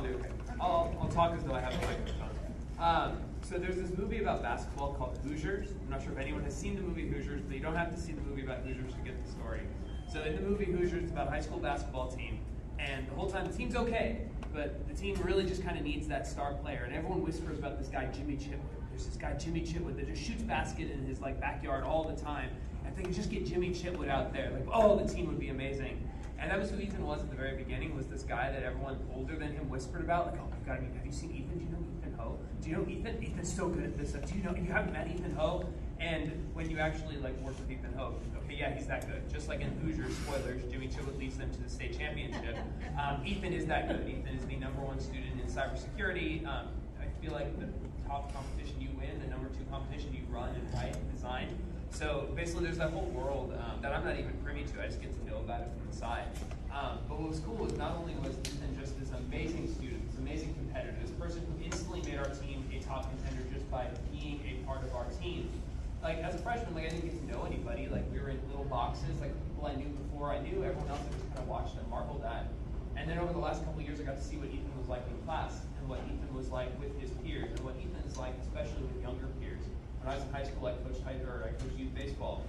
do. Okay. I'll talk as though I have a microphone. So there's this movie about basketball called Hoosiers. I'm not sure if anyone has seen the movie Hoosiers, but you don't have to see the movie about Hoosiers to get the story. So in the movie Hoosiers, it's about a high school basketball team, and the whole time the team's okay, but the team really just kind of needs that star player, and everyone whispers about this guy Jimmy Chitwood. There's this guy Jimmy Chitwood that just shoots basket in his backyard all the time. And if they could just get Jimmy Chitwood out there, the team would be amazing. And that was who Ethan was at the very beginning, was this guy that everyone older than him whispered about, oh my God, have you seen Ethan? Do you know Ethan Ho? Do you know Ethan? Ethan's so good at this stuff. Do you know, you haven't met Ethan Ho? And when you actually work with Ethan Ho, okay, yeah, he's that good. Just like in Hoosiers, spoilers, Jimmy Chitwood leads them to the state championship. Ethan is that good. Ethan is the #1 student in cybersecurity. I feel like the top competition you win, the #2 competition you run and write and design. So basically there's that whole world that I'm not even privy to. I just get to know about it from the side. But what was cool was not only was Ethan just this amazing student, this amazing competitor, this person who instantly made our team a top contender just by being a part of our team. As a freshman, I didn't get to know anybody. We were in little boxes, people I knew before I knew, everyone else I just kind of watched and marveled at. And then over the last couple of years, I got to see what Ethan was like in class, and what Ethan was like with his peers, and what Ethan is like, especially with younger peers. When I was in high school, I coached youth baseball.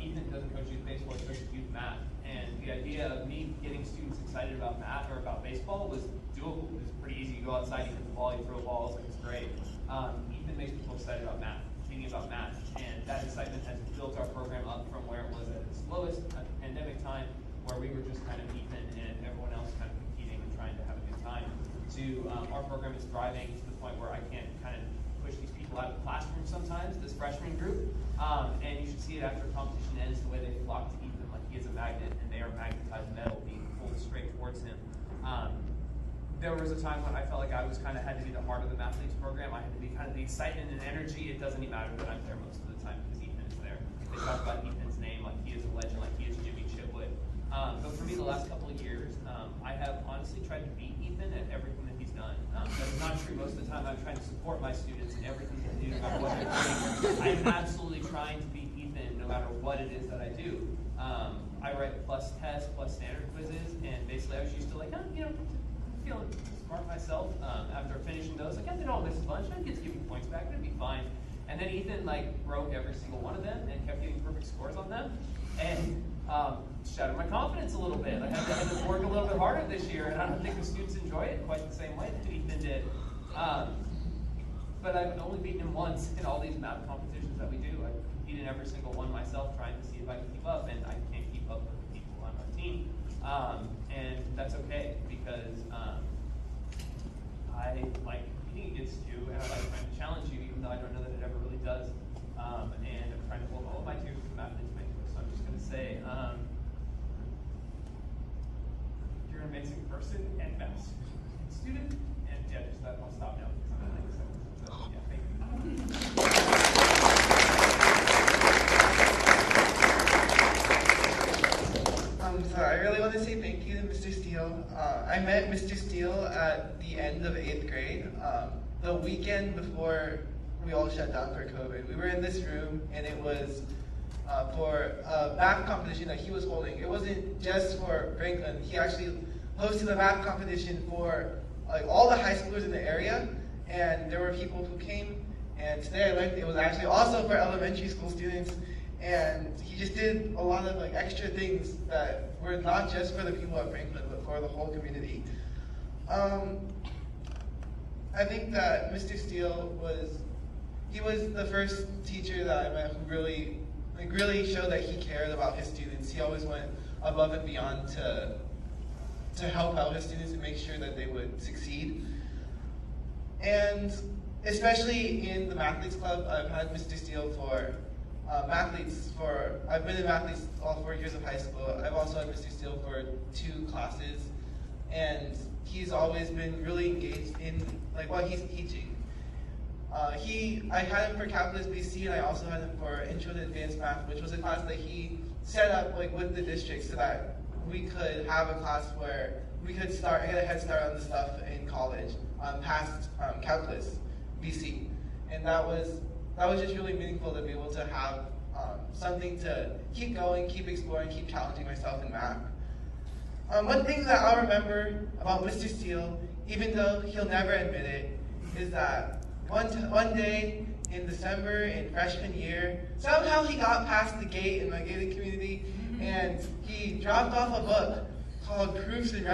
Ethan doesn't coach youth baseball, he coaches youth math. And the idea of me getting students excited about math or about baseball was doable. It was pretty easy. You go outside, you hit the ball, you throw balls, it's great. Ethan makes people excited about math, thinking about math. And that excitement has built our program up from where it was at its lowest at the pandemic time, where we were just kind of Ethan and everyone else kind of competing and trying to have a good time, to our program is thriving to the point where I can't kind of push these people out of the classroom sometimes, this freshman group, and you should see it after competition ends, the way they flock to Ethan like he is a magnet, and they are magnetized metal being pulled straight towards him. There was a time when I felt like I was had to be the heart of the Mathletes program. I had to be kind of the excitement and energy. It doesn't even matter that I'm there most of the time because Ethan is there. They talk about Ethan's name like he is a legend, like he is Jimmy Chitwood. But for me, the last couple of years, I have honestly tried to beat Ethan at everything that he's done. That's not true. Most of the time, I'm trying to support my students in everything they do, no matter what they're doing. I'm absolutely trying to beat Ethan no matter what it is that I do. I write plus tests, plus standard quizzes, and basically I was used to feeling smart myself after finishing those. I did all this a bunch. I get to give you points back. It'd be fine. And then Ethan broke every single one of them and kept getting perfect scores on them, and shattered my confidence a little bit. I had to work a little bit harder this year, and I don't think the students enjoy it quite the same way that Ethan did. But I've only beaten him once in all these math competitions that we do. I compete in every single one myself, trying to see if I can keep up, and I can't keep up with the people on our team. And that's okay, because I like competing against you, and I like trying to challenge you, even though I don't know that it ever really does. And I'm trying to hold all of my tears with math into my course, so I'm just going to say, you're an amazing person and math student, and yeah, just that. I'll stop now because I'm not so yeah, thank you. So I really want to say thank you to Mr. Steele. I met Mr. Steele at the end of 8th grade, the weekend before we all shut down for COVID. We were in this room, and it was for a math competition that he was holding. It wasn't just for Franklin. He actually hosted a math competition for all the high schoolers in the area, and there were people who came. And today I learned it was actually also for elementary school students. And he just did a lot of extra things that were not just for the people at Franklin, but for the whole community. I think that Mr. Steele was the first teacher that I met who really showed that he cared about his students. He always went above and beyond to help out his students and make sure that they would succeed. And especially in the Mathletes Club, I've had Mr. Steele for I've been in Mathletes all 4 years of high school. I've also had Mr. Steele for 2 classes, and he's always been really engaged in what he's teaching. I had him for Calculus BC, and I also had him for Intro to Advanced Math, which was a class that he set up with the district so that we could have a class where we could get a head start on the stuff in college, past Calculus BC, and that was just really meaningful to be able to have something to keep going, keep exploring, keep challenging myself in math. One thing that I'll remember about Mr. Steele, even though he'll never admit it, is that one day in December in freshman year, somehow he got past the gate in my gated community, and he dropped off a book called Proofs and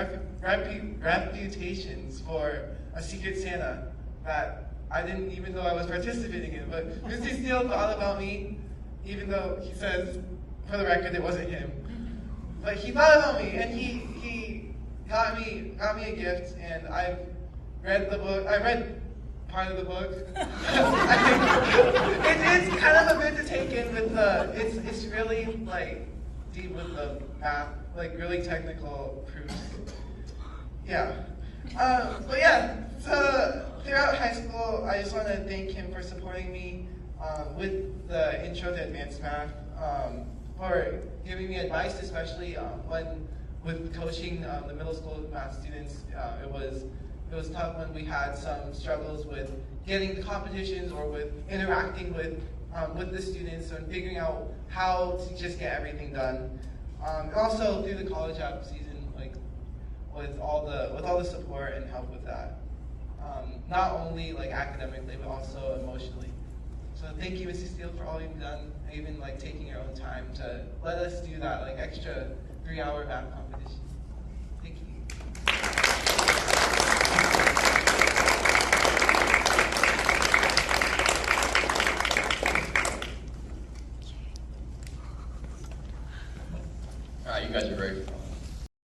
Reputations for a Secret Santa that I didn't even know I was participating in. But Mr. Steele thought about me, even though he says, for the record, it wasn't him. But he thought about me, and he got me a gift, and I've read the book. I read part of the book. It's kind of a bit to take in with it's really like deep with the math, like really technical proofs. Yeah. But yeah, so throughout high school, I just want to thank him for supporting me with the Intro to Advanced Math, for giving me advice, especially when with coaching the middle school math students. It was tough when we had some struggles with getting the competitions or with interacting with the students and figuring out how to just get everything done. And also through the college app season, like with all the support and help with that. Not only like academically, but also emotionally. So thank you, Mr. Steele, for all you've done, even like taking your own time to let us do that like extra 3-hour math